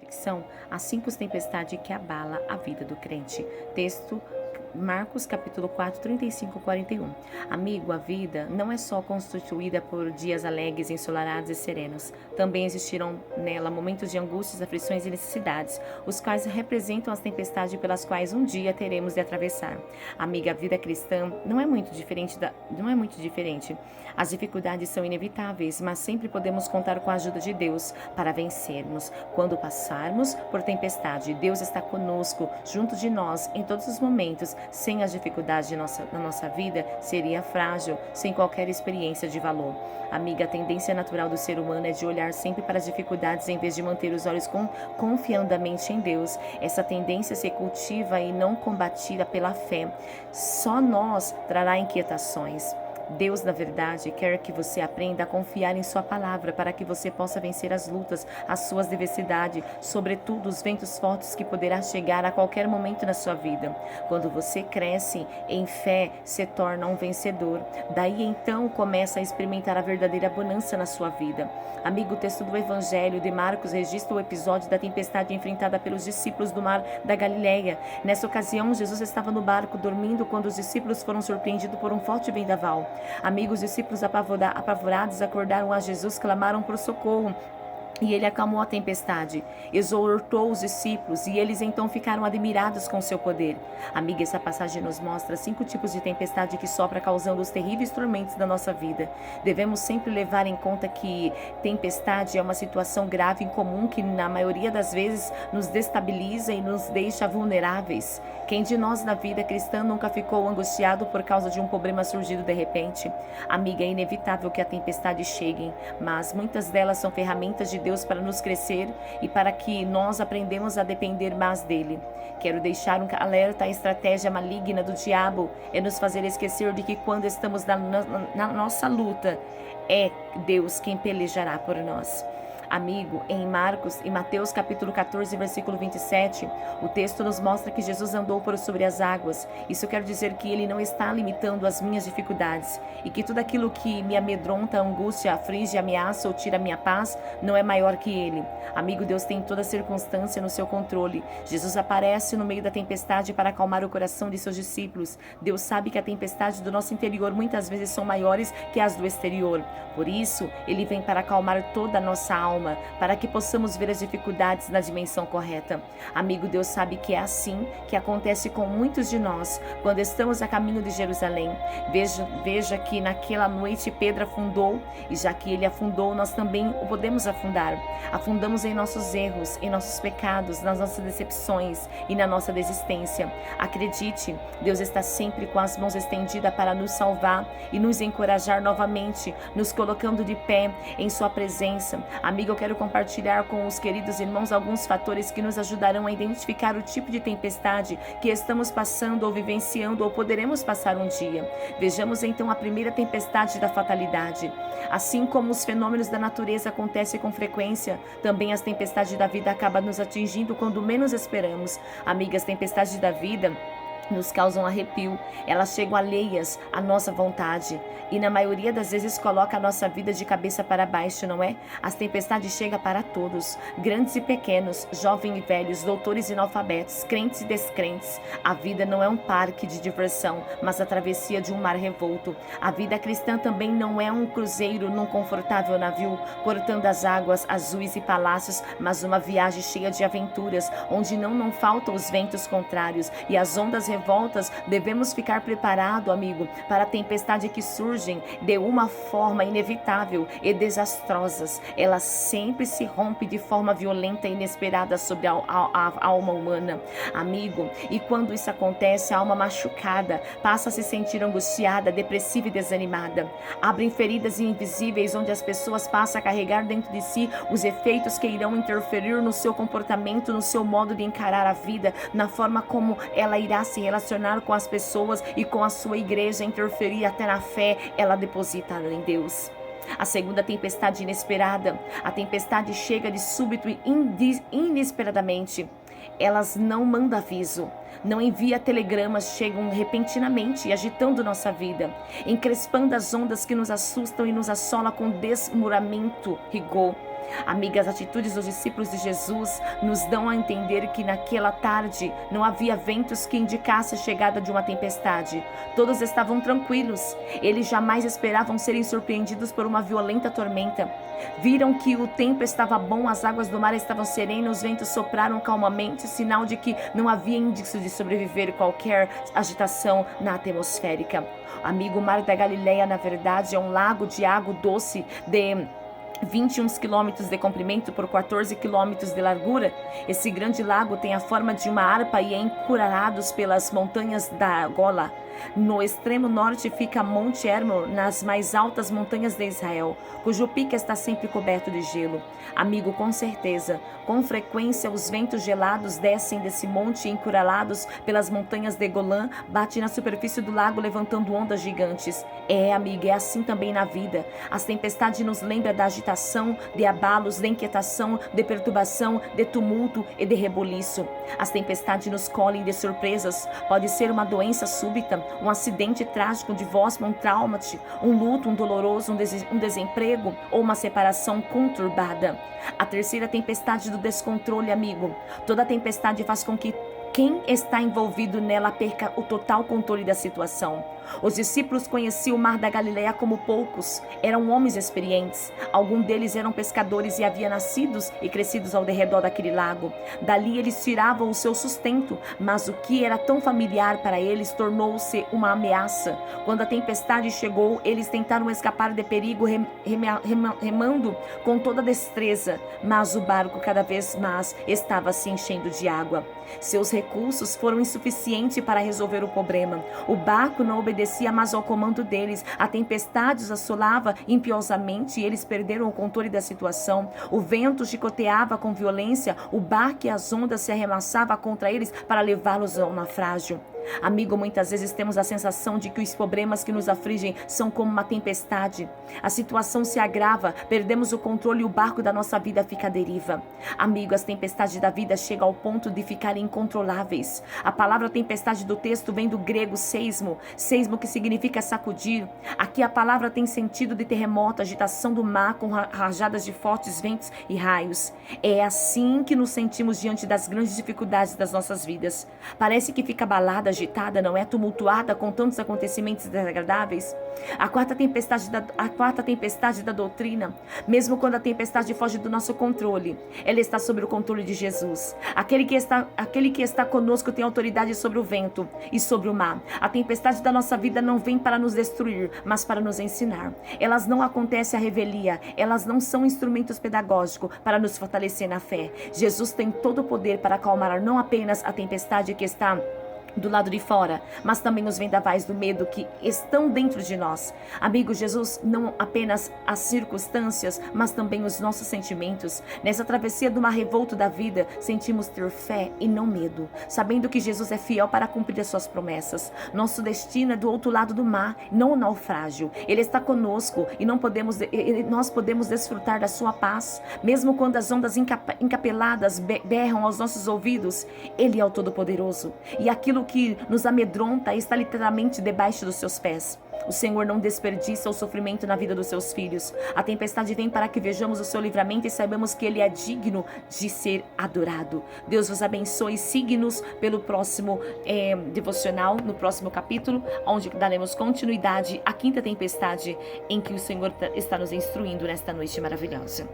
ficção, as 5 tempestades que abala a vida do crente. Texto Marcos capítulo 4, 35 e 41. Amigo, a vida não é só constituída por dias alegres, ensolarados e serenos. Também existirão nela momentos de angústias, aflições e necessidades, os quais representam as tempestades pelas quais um dia teremos de atravessar. Amiga, a vida cristã não é muito diferente. As dificuldades são inevitáveis, mas sempre podemos contar com a ajuda de Deus para vencermos. Quando passarmos por tempestade, Deus está conosco, junto de nós, em todos os momentos. Sem as dificuldades na nossa vida, seria frágil, sem qualquer experiência de valor. Amiga, a tendência natural do ser humano é de olhar sempre para as dificuldades em vez de manter os olhos confiandamente em Deus. Essa tendência se cultiva e não combatida pela fé. Só nós trará inquietações. Deus, na verdade, quer que você aprenda a confiar em sua palavra para que você possa vencer as lutas, as suas adversidades, sobretudo os ventos fortes que poderá chegar a qualquer momento na sua vida. Quando você cresce em fé, se torna um vencedor. Daí então começa a experimentar a verdadeira bonança na sua vida. Amigo, o texto do Evangelho de Marcos registra o episódio da tempestade enfrentada pelos discípulos do mar da Galileia. Nessa ocasião, Jesus estava no barco dormindo quando os discípulos foram surpreendidos por um forte vendaval. Amigos, discípulos apavorados acordaram a Jesus, clamaram por socorro. E ele acalmou a tempestade, exortou os discípulos e eles então ficaram admirados com seu poder. Amiga, essa passagem nos mostra 5 tipos de tempestade que sopra causando os terríveis tormentos da nossa vida. Devemos sempre levar em conta que tempestade é uma situação grave e incomum que na maioria das vezes nos destabiliza e nos deixa vulneráveis. Quem de nós na vida cristã nunca ficou angustiado por causa de um problema surgido de repente? Amiga, é inevitável que a tempestade chegue, mas muitas delas são ferramentas de Deus para nos crescer e para que nós aprendemos a depender mais dele. Quero deixar um alerta: à estratégia maligna do diabo é nos fazer esquecer de que quando estamos na nossa luta, é Deus quem pelejará por nós. Amigo, em Marcos e Mateus capítulo 14, versículo 27, o texto nos mostra que Jesus andou por sobre as águas. Isso quer dizer que ele não está limitando as minhas dificuldades e que tudo aquilo que me amedronta, angústia, aflige, ameaça ou tira minha paz não é maior que ele. Amigo, Deus tem toda circunstância no seu controle. Jesus aparece no meio da tempestade para acalmar o coração de seus discípulos. Deus sabe que a tempestade do nosso interior muitas vezes são maiores que as do exterior. Por isso, ele vem para acalmar toda a nossa alma, para que possamos ver as dificuldades na dimensão correta. Amigo, Deus sabe que é assim que acontece com muitos de nós quando estamos a caminho de Jerusalém. Veja que naquela noite Pedro afundou, e já que ele afundou, nós também o podemos afundar. Afundamos em nossos erros, em nossos pecados, nas nossas decepções e na nossa desistência. Acredite, Deus está sempre com as mãos estendidas para nos salvar e nos encorajar novamente, nos colocando de pé em sua presença. Amigo, eu quero compartilhar com os queridos irmãos alguns fatores que nos ajudarão a identificar o tipo de tempestade que estamos passando ou vivenciando ou poderemos passar um dia. Vejamos então a primeira tempestade da fatalidade. Assim como os fenômenos da natureza acontecem com frequência, também as tempestades da vida acabam nos atingindo quando menos esperamos. Amigas, tempestades da vida nos causam arrepio, elas chegam alheias à nossa vontade e na maioria das vezes coloca a nossa vida de cabeça para baixo, não é? As tempestades chegam para todos, grandes e pequenos, jovens e velhos, doutores e analfabetos, crentes e descrentes. A vida não é um parque de diversão, mas a travessia de um mar revolto. A vida cristã também não é um cruzeiro num confortável navio, cortando as águas azuis e palácios, mas uma viagem cheia de aventuras, onde não faltam os ventos contrários e as ondas revoltas. Devemos ficar preparado, amigo, para a tempestade que surgem de uma forma inevitável e desastrosas. Ela sempre se rompe de forma violenta e inesperada sobre a alma humana, amigo. E quando isso acontece, a alma machucada passa a se sentir angustiada, depressiva e desanimada. Abrem feridas invisíveis onde as pessoas passam a carregar dentro de si os efeitos que irão interferir no seu comportamento, no seu modo de encarar a vida, na forma como ela irá se relacionar com as pessoas e com a sua igreja, interferir até na fé ela deposita em Deus. A segunda tempestade inesperada. A tempestade chega de súbito e inesperadamente. Elas não mandam aviso, não envia telegramas, chegam repentinamente, agitando nossa vida, encrespando as ondas que nos assustam e nos assola com desmoronamento, rigor. Amigas, as atitudes dos discípulos de Jesus nos dão a entender que naquela tarde não havia ventos que indicassem a chegada de uma tempestade. Todos estavam tranquilos. Eles jamais esperavam serem surpreendidos por uma violenta tormenta. Viram que o tempo estava bom, as águas do mar estavam serenas, os ventos sopraram calmamente, sinal de que não havia indício de sobreviver qualquer agitação na atmosférica. Amigo, o Mar da Galileia, na verdade, é um lago de água doce de 21 quilômetros de comprimento por 14 quilômetros de largura. Esse grande lago tem a forma de uma harpa e é encurralado pelas montanhas da Gola. No extremo norte fica Monte Hermon, nas mais altas montanhas de Israel, cujo pico está sempre coberto de gelo. Amigo, com certeza, com frequência os ventos gelados descem desse monte encurralados pelas montanhas de Golã, batem na superfície do lago levantando ondas gigantes. Amiga, é assim também na vida. As tempestades nos lembram da agitação, de abalos, de inquietação, de perturbação, de tumulto e de rebuliço. As tempestades nos colhem de surpresas. Pode ser uma doença súbita, um acidente trágico, um divórcio, um trauma, um luto, um doloroso, um desemprego ou uma separação conturbada. A terceira tempestade do descontrole, amigo. Toda tempestade faz com que quem está envolvido nela perca o total controle da situação. Os discípulos conheciam o Mar da Galileia como poucos. Eram homens experientes. Alguns deles eram pescadores e haviam nascidos e crescidos ao redor daquele lago. Dali eles tiravam o seu sustento, mas o que era tão familiar para eles tornou-se uma ameaça. Quando a tempestade chegou, eles tentaram escapar de perigo remando com toda destreza, mas o barco cada vez mais estava se enchendo de água. Seus recursos foram insuficientes para resolver o problema. O barco não obedecia mais ao comando deles. A tempestade os assolava impiosamente e eles perderam o controle da situação. O vento chicoteava com violência, o barco e as ondas se arremessavam contra eles para levá-los ao naufrágio. Amigo, muitas vezes temos a sensação de que os problemas que nos afligem são como uma tempestade. A situação se agrava, perdemos o controle e o barco da nossa vida fica à deriva. Amigo, as tempestades da vida chegam ao ponto de ficarem incontroláveis. A palavra tempestade do texto vem do grego seismo, seismo que significa sacudir. Aqui a palavra tem sentido de terremoto, agitação do mar com rajadas de fortes ventos e raios. É assim que nos sentimos diante das grandes dificuldades das nossas vidas. Parece que fica abalada, agitada, não é? Tumultuada com tantos acontecimentos desagradáveis. A quarta tempestade da doutrina, mesmo quando a tempestade foge do nosso controle, ela está sob o controle de Jesus. Aquele que está conosco tem autoridade sobre o vento e sobre o mar. A tempestade da nossa vida não vem para nos destruir, mas para nos ensinar. Elas não acontecem à revelia, elas não são instrumentos pedagógicos para nos fortalecer na fé. Jesus tem todo o poder para acalmar não apenas a tempestade que está do lado de fora, mas também os vendavais do medo que estão dentro de nós. Amigo, Jesus não apenas as circunstâncias, mas também os nossos sentimentos. Nessa travessia do mar revolto da vida, sentimos ter fé e não medo, sabendo que Jesus é fiel para cumprir as suas promessas. Nosso destino é do outro lado do mar, não o naufrágio. Ele está conosco e nós podemos desfrutar da sua paz, mesmo quando as ondas encapeladas berram aos nossos ouvidos. Ele é o Todo-Poderoso e aquilo que nos amedronta está literalmente debaixo dos seus pés. O Senhor não desperdiça o sofrimento na vida dos seus filhos. A tempestade vem para que vejamos o seu livramento e saibamos que Ele é digno de ser adorado. Deus vos abençoe. Siga-nos pelo próximo devocional, no próximo capítulo, onde daremos continuidade à quinta tempestade em que o Senhor está nos instruindo nesta noite maravilhosa.